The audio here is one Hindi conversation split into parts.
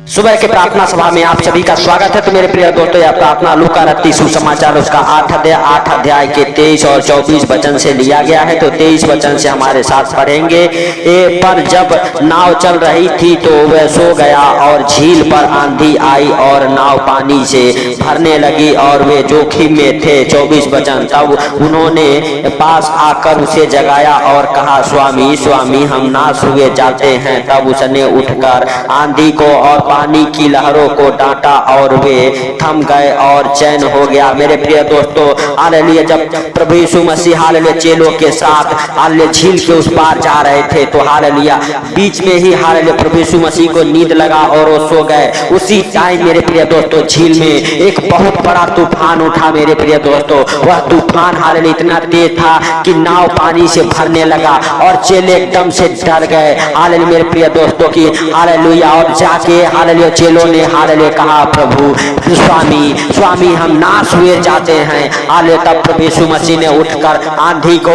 सुबह के प्रार्थना सभा में आप सभी का स्वागत है। तो मेरे प्रिय दोस्तों, यह प्रार्थना लूका रत्ती सुसमाचार उसका 8 अध्याय के 23 और 24 वचन से लिया गया है। तो 23 वचन से हमारे साथ पढ़ेंगे। पर जब नाव चल रही थी तो वह सो गया और झील पर आंधी आई और नाव पानी से भरने लगी और वे जोखिम में थे। 24 वचन, तब उन्होंने पास आकर उसे जगाया और कहा, स्वामी स्वामी, हम नाश हुए जाते हैं। तब उसने उठकर आंधी को और पानी की लहरों को डांटा और वे थम गए और चैन हो गया। मेरे प्रिय दोस्तों, हालेलुया, जब प्रभु यीशु मसीह हालेलुया चेलों के साथ हालेलुया झील के उस पार जा रहे थे तो हालेलुया बीच में ही हालेलुया प्रभु यीशु मसीह को नींद लगा और वो सो गए। उसी टाइम मेरे प्रिय दोस्तों झील में एक बहुत बड़ा तूफान उठा। मेरे प्रिय दोस्तों, वह तूफान हालेलुया इतना तेज था कि नाव पानी से भरने लगा और चेले एकदम से डर गए। हालेलुया मेरे प्रिय दोस्तों की हालेलुया, और जाके हालेलुया चेलों ने हालेलुया कहा, प्रभु स्वामी स्वामी, हम नाश हुए जाते हैं। हालेलुया तब प्रभु यीशु मसीह ने उठकर आंधी को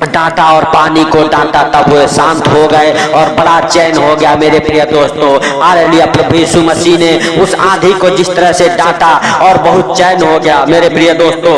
डांटा और पानी को डांटा, तब वो शांत हो गए और बड़ा चैन हो गया। मेरे प्रिय दोस्तों, हालेलुया प्रभु यीशु मसीह ने उस आंधी को जिस तरह से डांटा और बहुत चैन हो गया। मेरे प्रिय दोस्तों,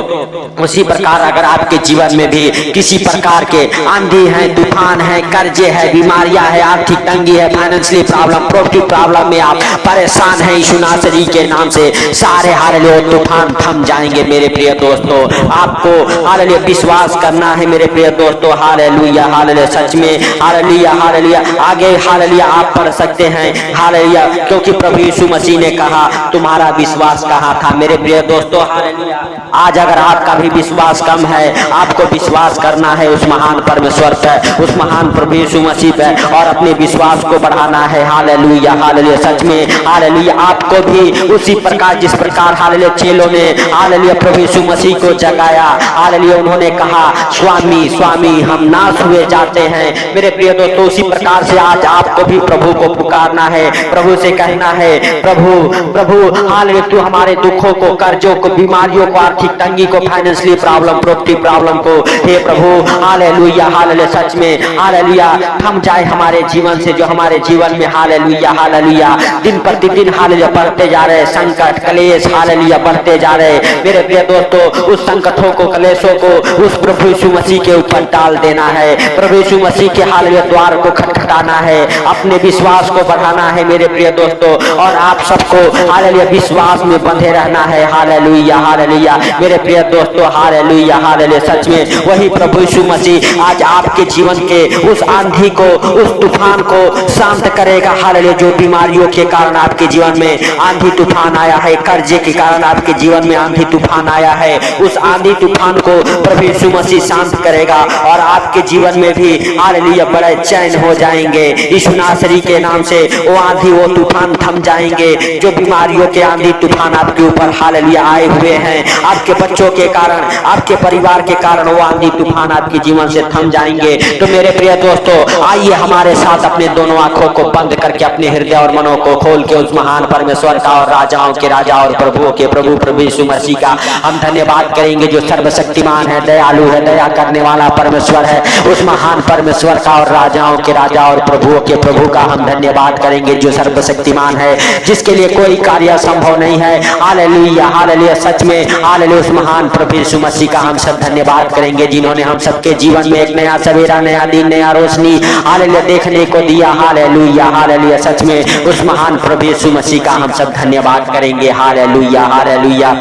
उसी प्रकार अगर आपके जीवन में भी किसी प्रकार के आंधी है, तूफान है, कर्जे है, बीमारियां है, आर्थिक तंगी है, फाइनेंशियली प्रॉब्लम, प्रॉपर्टी प्रॉब्लम में आप परेशान हैं, यीशु नासरी के नाम से सारे हालेलुया तूफान थम जाएंगे। मेरे प्रिय दोस्तों, आपको हालेलुया विश्वास करना है। मेरे प्रिय दोस्तों, हालेलुया हालेलुया, सच में हालेलुया हालेलुया, आगे हालेलुया आप पढ़ सकते हैं हालेलुया, क्योंकि प्रभु यीशु मसीह ने कहा, तुम्हारा विश्वास कहाँ था। मेरे प्रिय दोस्तों, हालेलुया आज अगर आपका भी विश्वास कम है, आपको विश्वास करना है उस महान परमेश्वर पे, उस महान प्रभु यीशु मसीह पे, और अपने विश्वास को बढ़ाना है। हालेलुया हालेलुया, सच में हालेलुया आपको भी उसी प्रकार जिस प्रकार हालेलुया चेलों ने हालेलुया प्रभु यीशु मसीह को जगाया, हालेलुया उन्होंने कहा, स्वामी स्वामी, हम नाश हुए जाते हैं। मेरे प्रिय दोस्तों, उसी प्रकार से आज आपको भी प्रभु को पुकारना है, प्रभु से कहना है, प्रभु प्रभु हालेलुया तू हमारे दुखों को, कर्जों को, बीमारियों को, आर्थिक तंगी को, फाइनेंशियली प्रॉब्लम, प्रॉपर्टी प्रॉब्लम को, हे प्रभु हालेलुया हालेलुया, सच में हालेलुया थम जाए हमारे जीवन से, जो हमारे जीवन में हालेलुया हालेलुया दिन प्रतिदिन हालेलुया बढ़ते जा रहे संकट क्लेश हालेलुया बढ़ते जा रहे। मेरे प्रिय दोस्तों, उस संकटों को, क्लेशों को उस प्रभु यीशु मसीह के ऊपर डाल देना है। प्रभु यीशु मसीह के हालेलुया द्वार को खटखटाना है, अपने विश्वास को बढ़ाना है। मेरे प्रिय दोस्तों, और आप सबको हालेलुया विश्वास में बंधे रहना है। हालेलुया हालेलुया मेरे प्रिय दोस्तों, हालेलुया हालेलुया, सच में वही प्रभु यीशु मसीह आज आपके जीवन के उस आंधी को, उस तूफान को शांत करेगा। हालेलुया जो बीमारियों के कारण आपके जीवन में आंधी तूफान आया है, कर्जे के कारण आपके जीवन में आंधी तूफान आया है, उस आंधी तूफान को प्रभु यीशु मसीह शांत करेगा और आपके जीवन में भी हालेलुया बड़े चैन हो जाएंगे। यीशु नासरी के नाम से वो आंधी, वो तूफान थम जाएंगे। जो बीमारियों के आंधी तूफान आपके ऊपर हालेलुया आए हुए हैं, आपके बच्चों के कारण, आपके परिवार के कारण वो आंधी तूफान आपके जीवन से थम जाएंगे। तो मेरे प्रिय दोस्तों, आइए हमारे साथ अपने दोनों आंखों को बंद करके अपने हृदय और मनों को खोल के उस महान परमेश्वर का और राजाओं के राजा और प्रभुओं के प्रभु प्रभु यीशु मसीह का हम धन्यवाद करेंगे, जो सर्वशक्तिमान है, दयालु है, दया करने वाला परमेश्वर है। उस महान परमेश्वर का और राजाओं के राजा और प्रभुओं के प्रभु का हम धन्यवाद करेंगे, जो सर्वशक्तिमान है, जिसके लिए कोई कार्य संभव नहीं है। हालेलुया हालेलुया, सच में हालेलुया उस महान प्रभु यीशु मसीह का हम सब धन्यवाद करेंगे, जिन्होंने हम सबके जीवन में एक नया सवेरा, नया दिन, नया रोशनी हालेलुया देखने को दिया। हालेलुया हालेलुया, सच में उस महान प्रभु यीशु मसीह का हम सब धन्यवाद करेंगे। हालेलुया हालेलुया,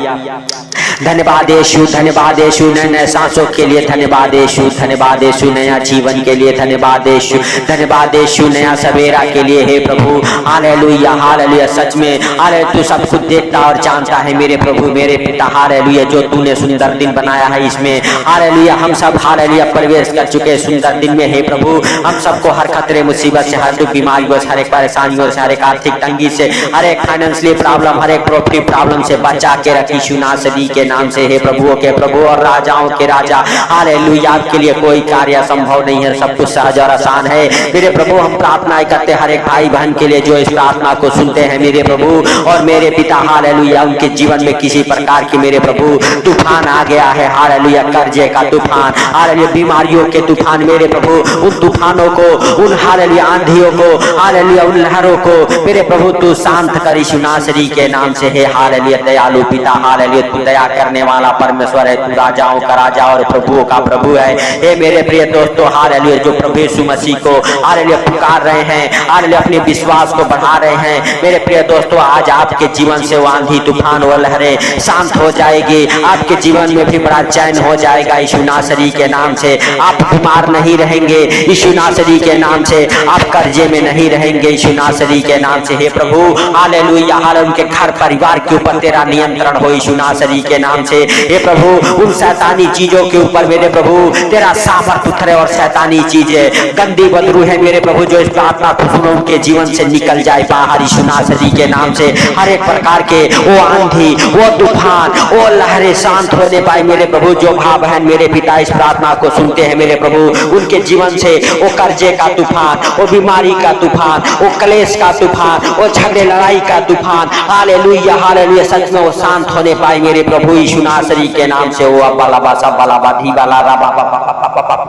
धन्यवाद यीशु, धन्यवाद यीशु, नए नए सांसों के लिए धन्यवाद यीशु, धन्यवाद यीशु, नया जीवन के लिए धन्यवाद यीशु, धन्यवाद यीशु, नया सवेरा के लिए हे प्रभु। हालेलुया हालेलुया, सच में हालेलुया तू सब कुछ देखता और जानता है मेरे प्रभु, मेरे पिता। हालेलुया जो तूने सुंदर दिन बनाया है, इसमें हालेलुया हम सब हालेलुया प्रवेश कर चुके सुंदर दिन में हे प्रभु। हम सबको हर खतरे मुसीबत से, हर दुख बीमारियों से, हर एक परेशानियों से, हर एक आर्थिक तंगी से, हर एक फाइनेंशियली प्रॉब्लम, हर एक प्रॉपर्टी प्रॉब्लम से बचा के रखी यीशु नासरी के के नाम से, हे प्रभुओं के प्रभु और राजाओं के राजा, हालेलुया। आपके लिए कोई कार्य असंभव नहीं है, सब कुछ सहज और आसान है मेरे प्रभु। हम प्रार्थनाएं करते हैं हर एक भाई बहन के लिए जो इस प्रार्थना को सुनते हैं मेरे प्रभु और मेरे पिता, हालेलुया। उनके जीवन में किसी प्रकार की मेरे प्रभु तूफान आ गया है, हालेलुया, कर्जे का तूफान, हालेलुया, बीमारियों के तूफान मेरे प्रभु, उन तूफानों को, उन हालेलुया आंधियों को, हालेलुया उन लहरों को मेरे प्रभु तू शांत कर यीशु नासरी के नाम से, हे हालेलुया दयालु पिता, हालेलुया तू दया करने वाला परमेश्वर है, तू राजाओं का राजा और प्रभुओं का प्रभु है। हे मेरे प्रिय दोस्तों, हालेलुया, जो प्रभु यीशु मसीह को हालेलुया पुकार रहे हैं, हालेलुया अपने विश्वास को बढ़ा रहे हैं मेरे प्रिय दोस्तों, आज आपके जीवन से वो आंधी तूफान और लहरें शांत हो जाएगी, आपके जीवन में भी बड़ा चैन हो जाएगा यीशु नासरी के नाम से। आप बीमार नहीं रहेंगे यीशु नासरी के नाम से, आप कर्जे में नहीं रहेंगे यीशु नासरी के नाम से, हे प्रभु हालेलुया। हालेलुया उनके घर परिवार के ऊपर तेरा नियंत्रण हो यीशु नासरी के नाम से, हे प्रभु उन शैतानी चीजों के ऊपर मेरे प्रभु तेरा सामर्थ उतरे और शैतानी चीजें गंदी बदरू है मेरे प्रभु जो इस प्रार्थना को सुनो उनके जीवन से निकल जाए बाहर यीशु नासरी के नाम से। हर एक प्रकार के वो आंधी, वो तूफान, वो लहरें शांत होने पाए मेरे प्रभु। जो भाई बहन मेरे पिता इस प्रार्थना को सुनते हैं मेरे प्रभु, उनके जीवन से वो कर्जे का तूफान, वो बीमारी का तूफान, वो कलेश का तूफान, वो झगड़े लड़ाई का तूफान, हालेलुया हालेलुया, सच में वो शांत होने पाए मेरे प्रभु यीशु नासरी के नाम से। वो अब्बालाबा सब्बालाबा धीबाला राबा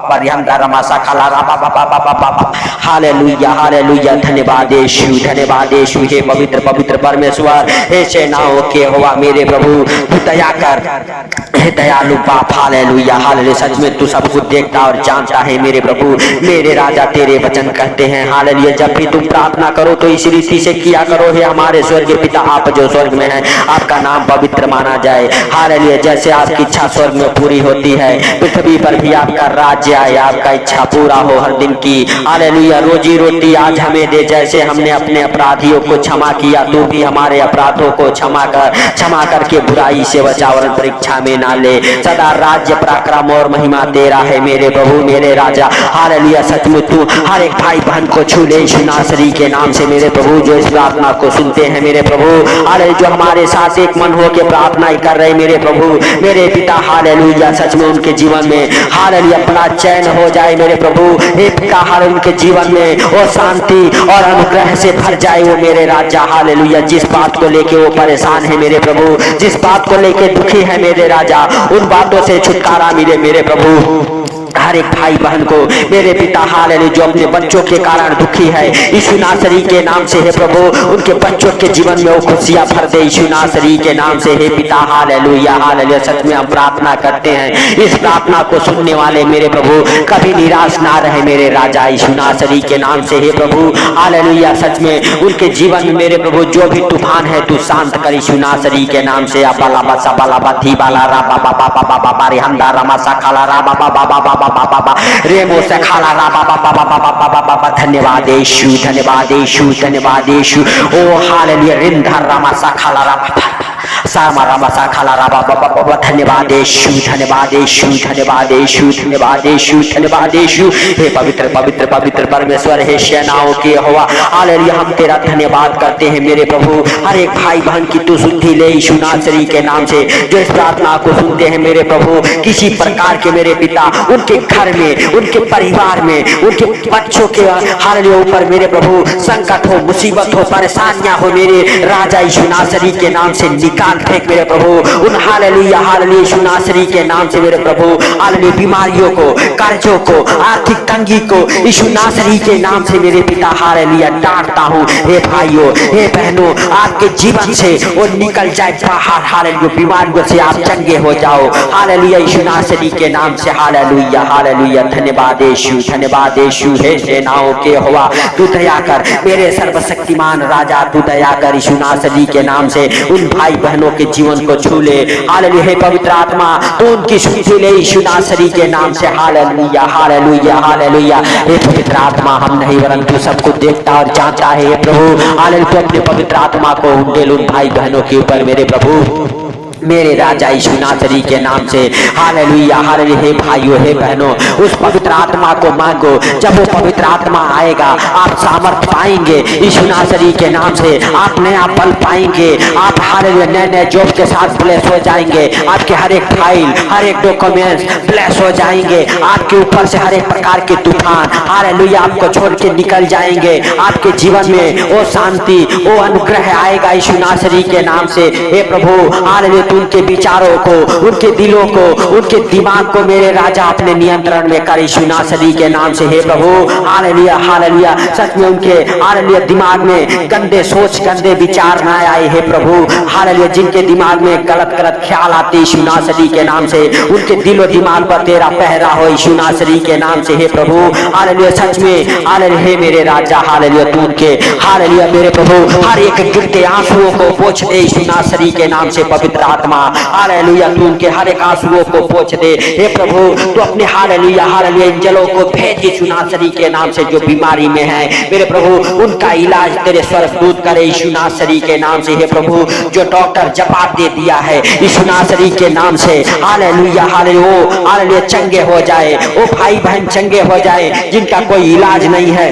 परिहंदा रमासा खाला राबा, हालेलुया हालेलुया, धन्यवाद यीशु, धन्यवाद यीशु, हे पवित्र पवित्र परमेश्वर, हे सेनाओं के यहोवा मेरे प्रभु तू दया कर, हे दयालु बाप, हालेलुया हालेलुया। सच में तू सब कुछ देखता और जानता है मेरे प्रभु मेरे राजा। तेरे वचन कहते हैं हालेलुया, जब भी तुम प्रार्थना करो तो इस रीति से किया करो, हे हमारे स्वर्गीय पिता आप जो स्वर्ग में हैं, आपका नाम पवित्र माना जाए, हालेलुया। जैसे आपकी इच्छा स्वर्ग में पूरी होती है पृथ्वी पर भी आपका राज्य आए, आपका इच्छा पूरा हो हर दिन की, हालेलुया। रोजी रोटी आज हमें दे, जैसे हमने अपने अपराधियों को क्षमा किया तू भी हमारे अपराधों को क्षमा करके बुराई से बचा और परीक्षा में ना ले। सदा राज्य पराक्रम और महिमा तेरा है मेरे प्रभु मेरे राजा, हालेलुया। सच में तू हर एक भाई बहन को छू ले यीशु नासरी के नाम से मेरे प्रभु, जो इस प्रार्थना को सुनते हैं मेरे प्रभु, हालेलुया, जो हमारे साथ एक मन हो के प्रार्थना कर रहे मेरे प्रभु मेरे पिता, हालेलुया। सच में उनके जीवन में हालेलुया बड़ा चैन हो जाए मेरे प्रभु, हे पिता, हालेलुया उनके जीवन में वो शांति और अनुग्रह से भर जाए वो मेरे राजा, हालेलुया। जिस बात को लेके वो परेशान है मेरे प्रभु, जिस बात को लेके दुखी है मेरे राजा, उन बातों से छुटकारा मिले मेरे प्रभु। हर एक भाई बहन को मेरे पिता, हालेलुया, जो अपने बच्चों के कारण दुखी है यीशु नासरी के नाम से, हे प्रभु उनके बच्चों के जीवन में वो खुशियां भर दे यीशु नासरी के नाम से, हे पिता, हालेलुया हालेलुया। सच में हम प्रार्थना करते हैं इस प्रार्थना को सुनने वाले मेरे प्रभु कभी निराश ना रहे मेरे राजा यीशु नासरी के नाम से, हे प्रभु हालेलुया। सच में उनके जीवन में मेरे प्रभु जो भी तूफान है तू शांत कर यीशु नासरी के नाम से। अबालाबा सबालाबा धीबाला राबा बाबा बाबा बाबा रिहंदा रमासा खाला राबा बाबा बाबा बाबा रेमो से खाला राबा बाबा बाबा बाबा बाबा। धन्यवाद यीशु, धन्यवाद यीशु, धन्यवाद यीशु। ओ हालेलुया, रिंधा रमासा खाला राबा सामा रमासा खाला राबा बाबा। धन्यवाद यीशु, धन्यवाद यीशु, धन्यवाद यीशु, धन्यवाद यीशु, धन्यवाद यीशु। हे पवित्र पवित्र पवित्र परमेश्वर, हे सेनाओं के यहोवा, हालेलुया, हम तेरा धन्यवाद करते हैं मेरे प्रभु। हर एक भाई बहन की तू सुधि ले यीशु नासरी के नाम से, जो इस प्रार्थना को सुनते हैं मेरे प्रभु, किसी प्रकार के मेरे पिता उनके घर में, उनके परिवार में, उनके बच्चों के हालेलुया ऊपर मेरे प्रभु संकट हो, मुसीबत हो, परेशानियां हो मेरे राजा यीशु नासरी के नाम से निकाल फेंक मेरे प्रभु उन, हालेलुया हालेलुया, यीशु नासरी के नाम से मेरे प्रभु, हालेलुया, बीमारियों को, कर्जों को, आर्थिक तंगी को यीशु नासरी के नाम से मेरे पिता, हालेलुया, डांटता हूँ। हे भाइयों, हे बहनों, आपके जीवन से वो निकल जाए बाहर, हालेलुया, बीमारियों से आप चंगे हो जाओ, हालेलुया, यीशु नासरी के नाम से, हालेलुया हालेलुया। धन्यवाद यीशु, धन्यवाद यीशु। हे सेनाओं के यहोवा, तू दया कर मेरे सर्वशक्तिमान राजा, तू दया कर यीशु नासरी के नाम से उन भाई बहनों के जीवन को छू ले, हालेलुया। हे पवित्र आत्मा, तू उनकी सुधि ले यीशु नासरी के नाम से, हालेलुया हालेलुया हालेलुया। हे पवित्र आत्मा, हम नहीं वरन तू सब कुछ देखता और जानता है प्रभु, हालेलुया। तू अपने पवित्र आत्मा को उन भाई बहनों के ऊपर मेरे प्रभु मेरे राजा यीशु नासरी के नाम से। Hallelujah hallelujah. हे भाइयों हे बहनों, उस पवित्र आत्मा को मांगो। जब वो पवित्र आत्मा आएगा आप सामर्थ पाएंगे यीशु नासरी के नाम से। आप नया बल पाएंगे। आप हालेलुया नए नए जॉब के साथ ब्लेस हो जाएंगे। आपके हर एक फाइल हर एक डॉक्यूमेंट्स ब्लेस हो जाएंगे। आपके ऊपर से हर एक प्रकार के तूफान हालेलुया आपको छोड़ के निकल जाएंगे। आपके जीवन में वो शांति वो अनुग्रह आएगा यीशु नासरी के नाम से। हे प्रभु हालेलुया उनके विचारों को उनके दिलों को उनके दिमाग को मेरे राजा अपने नियंत्रण में कर यीशु नासरी के नाम से। हे प्रभु हालेलुया हालेलुया। सच में उनके हालेलुया दिमाग में गंदे सोच गंदे विचार ना आए। हे प्रभु हालेलुया जिनके दिमाग में गलत गलत ख्याल आते यीशु नासरी के नाम से उनके दिलो दिमाग पर तेरा पहरा हो यीशु नासरी के नाम से। हे प्रभु हालेलुया सच में हालेलुया हे मेरे राजा हालेलुया तू उनके हालेलुया मेरे प्रभु हर एक गिरते आंसुओं को पोंछ दे यीशु नासरी के नाम से। पवित्र आत्मा हालेलुया तू उनके हर एक आंसुओं को पोंछ दे। हे प्रभु तू अपने हालेलुया हालेलुया एंजलों को भेज यीशु नासरी के नाम से। जो बीमारी में है मेरे प्रभु उनका इलाज तेरे स्वर्गदूत करे यीशु नासरी के नाम से। हे प्रभु जो डॉक्टर जवाब दे दिया है यीशु नासरी के नाम से हालेलुया हालेलुया हालेलुया चंगे हो जाए। वो भाई बहन चंगे हो जाए जिनका कोई इलाज नहीं है,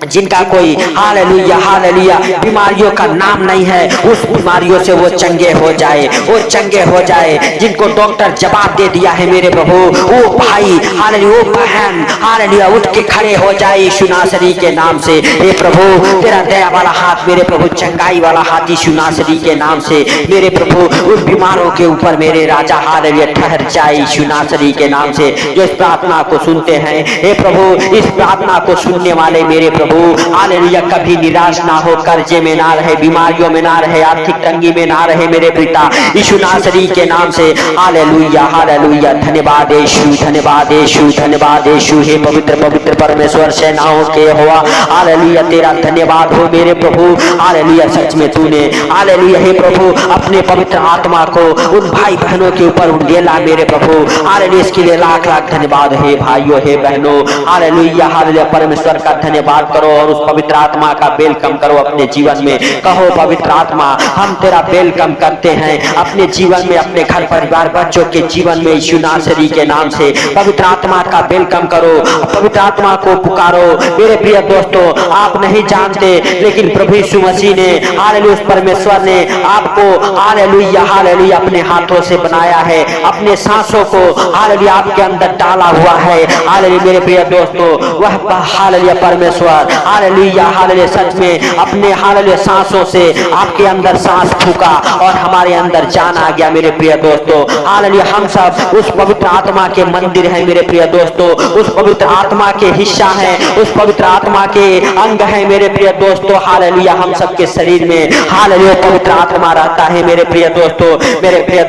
जिनका कोई हालेलुया हालेलुया बीमारियों का नाम नहीं है, उस बीमारियों से वो चंगे हो जाए। वो चंगे हो जाए जिनको डॉक्टर जवाब दे दिया है मेरे प्रभु वो भाई हालेलुया वो बहन हालेलुया उठ के खड़े हो जाए यीशु नासरी के नाम से। हे प्रभु तेरा दया वाला हाथ मेरे प्रभु चंगाई वाला हाथ यीशु नासरी के नाम से मेरे प्रभु उन बीमारों के ऊपर मेरे राजा हालेलुया ठहर जाए यीशु नासरी के नाम से। जो इस प्रार्थना को सुनते हैं हे प्रभु इस प्रार्थना को सुनने वाले मेरे प्रभु हालेलुया कभी निराश ना हो, कर्जे में ना रहे, बीमारियों में ना रहे, आर्थिक तंगी में ना रहे मेरे पिता यीशु नासरी के नाम से। Hallelujah hallelujah. धन्यवाद यीशु धन्यवाद यीशु धन्यवाद यीशु। हे पवित्र पवित्र परमेश्वर सेनाओं के हुआ हालेलुया तेरा धन्यवाद हो मेरे प्रभु हालेलुया। सच में तूने हालेलुया हे प्रभु अपने पवित्र आत्मा को उन भाई बहनों के ऊपर उंडेला मेरे प्रभु हालेलुया। इसके लिए लाख लाख धन्यवाद हे भाइयों हे बहनों हालेलुया हालेलुया। परमेश्वर का धन्यवाद करो और उस पवित्र आत्मा का वेलकम करो अपने जीवन में। कहो पवित्र आत्मा हम तेरा वेलकम करते हैं अपने जीवन में, अपने घर परिवार बच्चों के जीवन में यीशु नासरी के नाम से। पवित्र आत्मा का वेलकम करो, पवित्र आत्मा को पुकारो मेरे प्रिय दोस्तों। आप नहीं जानते लेकिन प्रभु यीशु मसीह ने हालेलुया उस परमेश्वर ने आपको हालेलुया हालेलुया अपने हाथों से बनाया है, अपने सांसों को हालेलुया आपके अंदर डाला हुआ है हालेलुया मेरे प्रिय दोस्तों। वह हालेलुया परमेश्वर हालेलुया हालेलुया सच में अपने हालेलुया सांसों से आपके अंदर सांस फूका और हमारे अंदर जान आ गया मेरे प्रिय दोस्तों हालेलुया। हम सब उस पवित्र आत्मा के मंदिर हैं मेरे प्रिय दोस्तों, उस पवित्र आत्मा के हिस्सा हैं, उस पवित्र आत्मा के अंग हैं मेरे प्रिय दोस्तों हालेलुया। हम सबके शरीर में हालेलुया पवित्र आत्मा रहता है मेरे प्रिय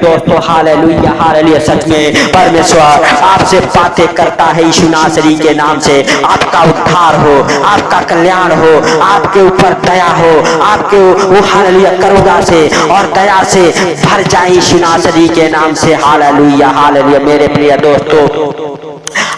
दोस्तों हालेलुया हालेलुया। सच में परमेश्वर आपसे बातें करता है यीशु नासरी के नाम से। आपका उद्धार हो, आपका कल्याण हो, आपके ऊपर दया हो, आपके वो हालेलुया करुणा से और दया से भर जाए यीशु नासरी के नाम से हालेलुया हालेलुया। मेरे प्रिय दोस्तों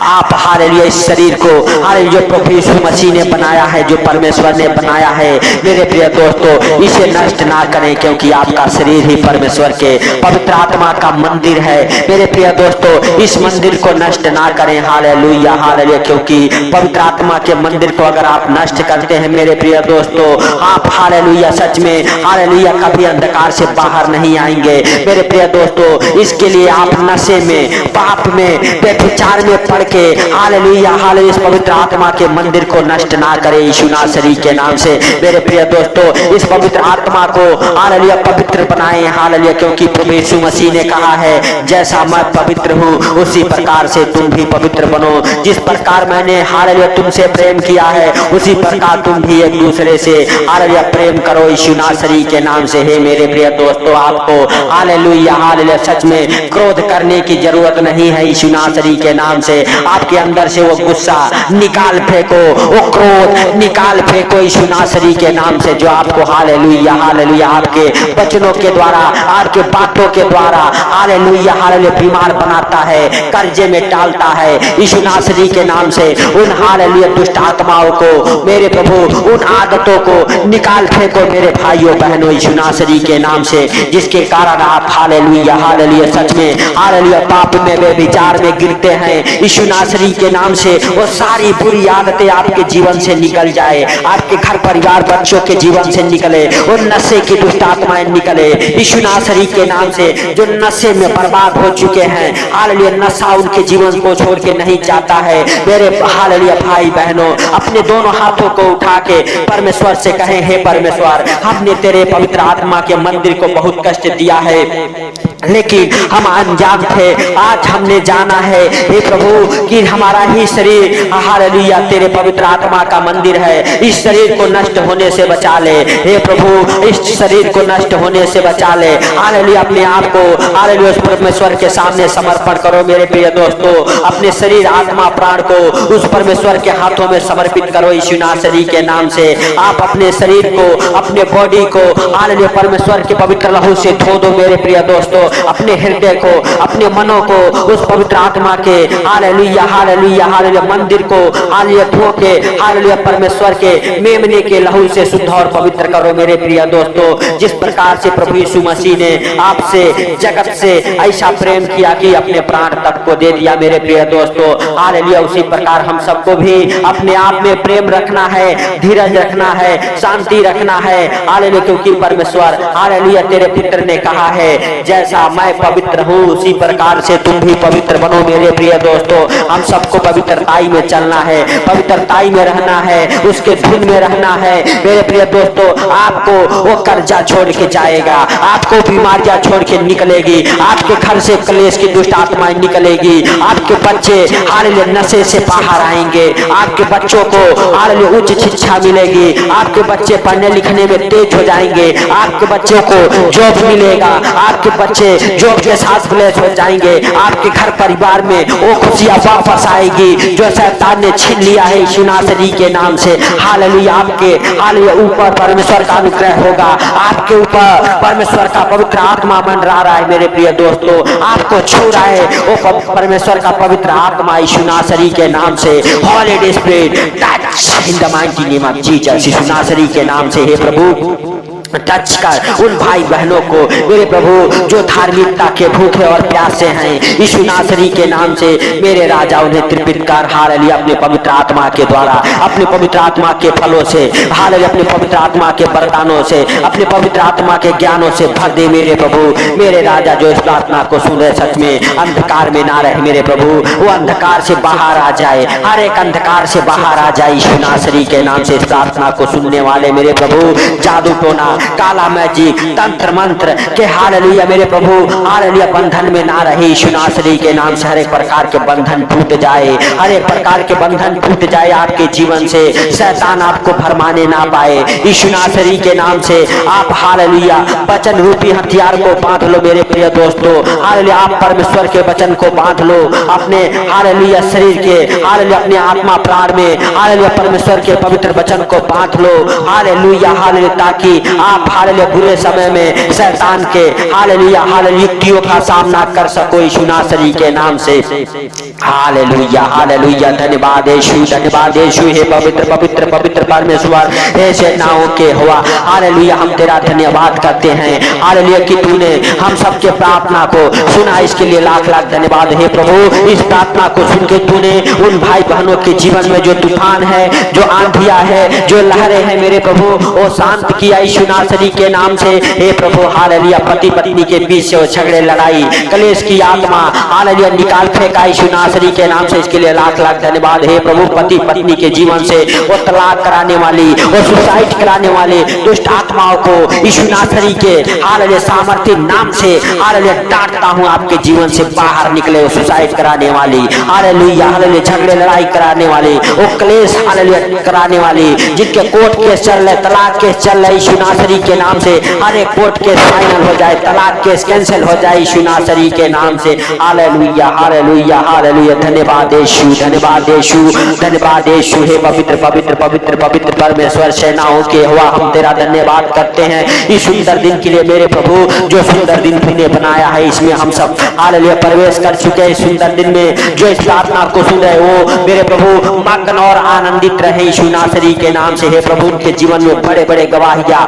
आप हालेलुया इस शरीर को हालेलुया प्रभु यीशु मसीह ने बनाया है, जो परमेश्वर ने बनाया है मेरे प्रिय दोस्तों इसे नष्ट ना करें क्योंकि आपका शरीर ही परमेश्वर के पवित्र आत्मा का मंदिर है मेरे प्रिय दोस्तों। इस मंदिर को नष्ट ना करें हालेलुया हालेलुया क्योंकि पवित्र आत्मा के मंदिर को अगर आप नष्ट करते हैं मेरे प्रिय दोस्तों आप हालेलुया सच में हालेलुया कभी अंधकार से बाहर नहीं आएंगे मेरे प्रिय दोस्तों। इसके लिए आप नशे में पाप में व्यभिचार में पड़ के हालेलुया हालेलुया इस पवित्र आत्मा के मंदिर को नष्ट ना करें यीशु नासरी के नाम से मेरे प्रिय दोस्तों। इस पवित्र आत्मा को हालेलुया पवित्र बनाएं हालेलुया क्योंकि प्रभु यीशु मसीह ने कहा है जैसा मैं पवित्र हूँ उसी प्रकार से तुम भी पवित्र बनो। जिस प्रकार मैंने हालेलुया तुमसे प्रेम किया है उसी प्रकार तुम भी एक दूसरे से हालेलुया प्रेम करो यीशु नासरी के नाम से। हे मेरे प्रिय दोस्तों आपको हालेलुया हालेलुया सच में क्रोध करने की जरूरत नहीं है यीशु नासरी के नाम से आपके अंदर से वो गुस्सा निकाल फेंको, वो क्रोध निकाल फेंको यीशु नासरी के नाम से, जो आपको हालेलुया हालेलुया आपके वचनों के द्वारा, आपके बातों के द्वारा हालेलुया हालेलुया बीमार बनाता है, कर्जे में डालता है। यीशु नासरी के नाम से उन हालेलुया दुष्ट आत्माओं को मेरे प्रभु, उन आदतों को निकाल फेंको मेरे भाइयों बहनों यीशु नासरी के नाम से, जिसके कारण आप हालेलुया हालेलुया सच में हालेलुया पाप में वे विचार में गिरते हैं। यीशु नासरी के नाम से वो सारी बुरी आदतें आपके जीवन से निकल जाए, आपके घर परिवार बच्चों के जीवन से निकले, वो नशे की दुष्ट आत्माएं निकले यीशु नासरी के नाम से। जो नशे में बर्बाद हो चुके हैं हालेलुया, नशा उनके जीवन को छोड़ के नहीं जाता है। मेरे हालेलुया भाई बहनों, अपने दोनों हाथों को उठा के परमेश्वर से कहें, हे परमेश्वर, हमने तेरे पवित्र आत्मा के मंदिर को बहुत कष्ट दिया है, लेकिन हम अनजान थे। आज हमने जाना है हे प्रभु कि हमारा ही शरीर हालेलुया तेरे पवित्र आत्मा का मंदिर है। इस शरीर को नष्ट होने से बचा ले हे प्रभु, इस शरीर को नष्ट होने से बचा ले हालेलुया। अपने आप को हालेलुया परमेश्वर के सामने समर्पण करो मेरे प्रिय दोस्तों, अपने शरीर आत्मा प्राण को उस परमेश्वर के हाथों में समर्पित करो यीशु नासरी के नाम से। आप अपने शरीर को, अपने बॉडी को हालेलुया परमेश्वर के पवित्र लहू से धो दो मेरे प्रिय दोस्तों। अपने हृदय को, अपने मनों को उस पवित्र आत्मा के हालेलुया हालेलुया हालेलुया मंदिर को हालेलुया धो के हालेलुया परमेश्वर के मेमने के लहू से शुद्ध और पवित्र करो मेरे प्रिय दोस्तों। जिस प्रकार से प्रभु यीशु मसीह ने आपसे, जगत से ऐसा प्रेम किया कि अपने प्राण तक को दे दिया मेरे प्रिय दोस्तों हालेलुया, उसी प्रकार हम सबको भी अपने आप में प्रेम रखना है, धीरज रखना है, शांति रखना है हालेलुया, क्योंकि परमेश्वर हालेलुया तेरे पुत्र ने कहा है जैसा मैं पवित्र हूँ उसी प्रकार से तुम भी पवित्र बनो मेरे प्रिय दोस्तों। हम सबको पवित्रताई में चलना है, पवित्रताई में रहना है, उसके धुन में रहना है मेरे प्रिय दोस्तों। आपको वो कर्जा छोड़ के जाएगा, आपको बीमारियां छोड़ के निकलेगी, आपके घर से क्लेश की दुष्ट आत्माएं निकलेगी, आपके बच्चे हालेलुया नशे से बाहर आएंगे, आपके बच्चों को हालेलुया उच्च शिक्षा मिलेगी, आपके बच्चे पढ़ने लिखने में तेज हो जाएंगे, आपके बच्चों को जॉब मिलेगा, आपके बच्चे जॉब के साथ ब्लेस हो जाएंगे, आपके घर परिवार में वो खुशियां वापस आएगी जो शैतान ने छीन लिया है यीशु नासरी के नाम से हालेलुया। आपके हालेलुया ऊपर परमेश्वर का अनुग्रह होगा, आपके ऊपर परमेश्वर का पवित्र आत्मा मंडरा रहा है मेरे प्रिय दोस्तों, आपको छू रहा है वो परमेश्वर का पवित्र आत्मा यीशु नासरी के नाम से। Holy Spirit touch in the mighty name of Jesus, यीशु नासरी के नाम से हे प्रभु टच कर उन भाई बहनों को मेरे प्रभु जो धार्मिकता के भूखे और प्यासे हैं यीशु नासरी के नाम से। मेरे राजा उन्हें तृप्त कर हालेलुया अपने पवित्र आत्मा के द्वारा, अपने पवित्र आत्मा के फलों से हालेलुया, अपने पवित्र आत्मा के वरदानों से, अपने पवित्र आत्मा के ज्ञानों से भर दे मेरे प्रभु। मेरे राजा जो इस प्रार्थना को सुन रहे सच में अंधकार में ना रहे मेरे प्रभु, वो अंधकार से बाहर आ जाए, हर एक अंधकार से बाहर आ जाए यीशु नासरी के नाम से। इस प्रार्थना को सुनने वाले मेरे प्रभु जादू टोना, काला मैजिक, तंत्र मंत्र के हालेलुया मेरे प्रभु हालेलुया बंधन में ना रहे यीशु नासरी के नाम से। हर एक प्रकार के बंधन टूट जाए, हर एक प्रकार के बंधन टूट जाए आपके जीवन से, शैतान आपको भरमाने ना पाए यीशु नासरी के नाम से। आप हालेलुया वचन रूपी हथियार को बांध लो मेरे प्रिय दोस्तों हालेलुया, आप परमेश्वर के वचन को बांध लो अपने हालेलुया शरीर के हालेलुया, अपने आत्मा प्राण में हालेलुया परमेश्वर के पवित्र वचन को बांध लो हालेलुया हालेलुया, ताकि आप हालेलुया बुरे समय में शैतान के हालेलुया हालेलुया युक्तियों का सामना कर सको यीशु नासरी के नाम से। हालेलुया हालेलुया, धन्यवाद यीशु, धन्यवाद यीशु, हे पवित्र पवित्र पवित्र परमेश्वर, हे सेनाओं के हुआ हालेलुया, हम तेरा धन्यवाद करते हैं हालेलुया कि तूने हम सबके प्रार्थना को सुना, इसके लिए लाख लाख धन्यवाद हे प्रभु। इस प्रार्थना को सुन के तूने उन भाई बहनों के जीवन में जो तूफान है, जो आंधिया है, जो लहरें हैं मेरे प्रभु, वो शांत किया यीशु नासरी के नाम से हे प्रभु हालेलुया। पति पत्नी के बीच से वो झगड़े लड़ाई कलेश की आत्मा हालेलुया निकाल फेंका यीशु नासरी के नाम से, इसके लिए लाख लाख धन्यवाद हे प्रभु। पति पत्नी के जीवन से वो तलाक कराने वाली, वो सुसाइड कराने वाले दुष्ट आत्माओं को यीशु नासरी के हालेलुया सामर्थ्य नाम से हालेलुया डांटता हूँ, आपके जीवन से बाहर निकले वो सुसाइड कराने वाली हालेलुया हालेलुया, झगड़े लड़ाई कराने वाली, वो क्लेश हालेलुया कराने वाली, जिनके कोर्ट केस चल रहे, तलाक केस चल रहे यीशु नासरी नासरी के नाम से हर एक कोर्ट केस फाइनल हो जाए, तलाक केस कैंसिल हो जाए यीशु नासरी के नाम से। Hallelujah hallelujah hallelujah. धन्यवाद यीशु, धन्यवाद यीशु, धन्यवाद यीशु। हे पवित्र पवित्र पवित्र पवित्र परमेश्वर सेनाओं के यहोवा, हम तेरा धन्यवाद करते हैं इस सुंदर दिन के लिए मेरे प्रभु। जो सुंदर दिन तूने बनाया है इसमें हम सब हालेलुया प्रवेश कर चुके हैं। सुंदर दिन में जो इस प्रार्थना को सुन रहे वो मेरे प्रभु मग्न और आनंदित रहे यीशु नासरी के नाम से। हे प्रभु उनके जीवन में बड़े बड़े गवाहियां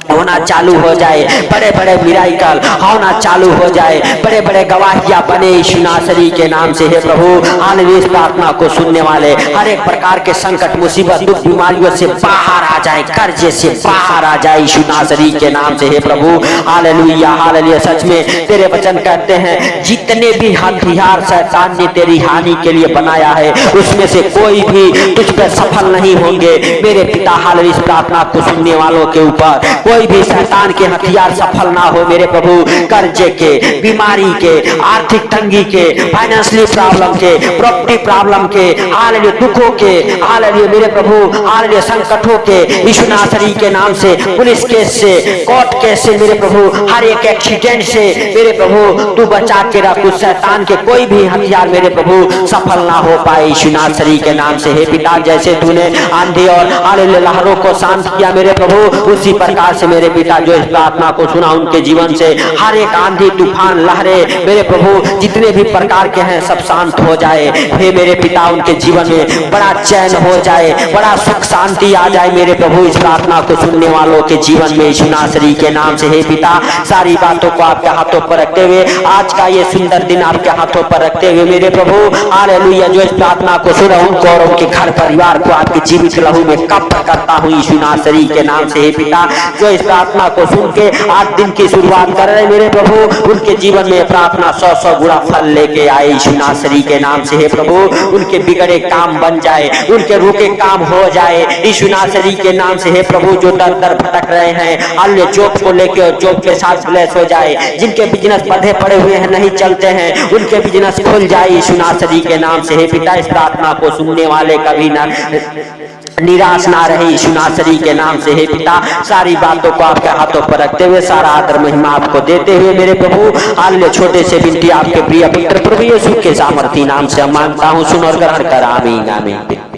होना चालू हो जाए, बड़े बड़े मिराकल होना चालू हो जाए, बड़े बड़े गवाहियां बने यीशु नासरी के नाम से। हे प्रभु हालेलुया इस प्रार्थना को सुनने वाले हर एक प्रकार के संकट मुसीबत दुख बीमारियों से बाहर आ जाए, कर्जे से बाहर आ जाए यीशु नासरी के नाम से। हे प्रभु हालेलुया हालेलुया। सच में तेरे वचन कहते हैं जितने भी हथियार शैतान ने तेरी हानि के लिए बनाया है उसमें से कोई भी तुझ पर सफल नहीं होंगे मेरे पिता। हालेलुया इस प्रार्थना को सुनने वालों के ऊपर कोई भी शैतान के हथियार सफल ना हो मेरे प्रभु। कर्जे के, बीमारी के, आर्थिक तंगी के, फाइनेंशियली प्रॉब्लम के, प्रॉपर्टी प्रॉब्लम के, हालेलुया दुखों के, हालेलुया मेरे प्रभु हालेलुया संकटों के यीशु नासरी के नाम से, पुलिस केस से, कोर्ट केस से मेरे प्रभु, हर एक एक्सीडेंट से मेरे प्रभु तू बचा के रख। उस शैतान के कोई भी हथियार मेरे प्रभु सफल ना हो पाए यीशु नासरी के नाम से। हे पिता जैसे तूने आंधी और हालेलुया लहरों को शांत किया मेरे प्रभु, उसी प्रकार से मेरे पिता जो इस प्रार्थना को सुना उनके जीवन से हर एक आंधी तूफान लहरें मेरे प्रभु जितने भी प्रकार के हैं सब शांत हो जाए। हे मेरे पिता उनके जीवन में बड़ा चैन हो जाए, बड़ा सुख शांति आ जाए मेरे प्रभु इस प्रार्थना को सुनने वालों के जीवन में यीशु नासरी के नाम से। हे पिता सारी बातों को आपके हाथों पर रखते हुए आज का ये सुंदर दिन आपके हाथों पर रखते हुए मेरे प्रभु हालेलुया जो इस प्रार्थना को सुना उनको और उनके घर परिवार को आपके जीवित लहू में कब्र करता हूँ यीशु नासरी के नाम से। हे पिता जो इस प्रार्थना को सुन के आज दिन की शुरुआत कर रहे मेरे प्रभु उनके जीवन में प्रार्थना 100 गुना फल लेके आए यीशु नासरी के नाम से। हे प्रभु उनके बिगड़े काम बन जाए, उनके रुके काम हो जाए यीशु नासरी के नाम से। हे प्रभु जो दर दर भटक रहे हैं हालेलुया जॉब को लेके जॉब के साथ ब्लेस हो जाए, जिनके बिजनेस बंधे पड़े हुए हैं नहीं चलते हैं उनके बिजनेस खुल जाए यीशु नासरी के नाम से। हे पिता इस प्रार्थना को सुनने वाले कभी ना निराश ना रहे यीशु नासरी के नाम से। हे पिता सारी बातों को आपके हाथों पर रखते हुए सारा आदर महिमा आपको देते हुए मेरे प्रभु हालेलुया छोटे से विनती आपके प्रिय पुत्र प्रभु यीशु के सामर्थी नाम से मांगता हूँ, सुन और ग्रहण कर। आमीन आमीन।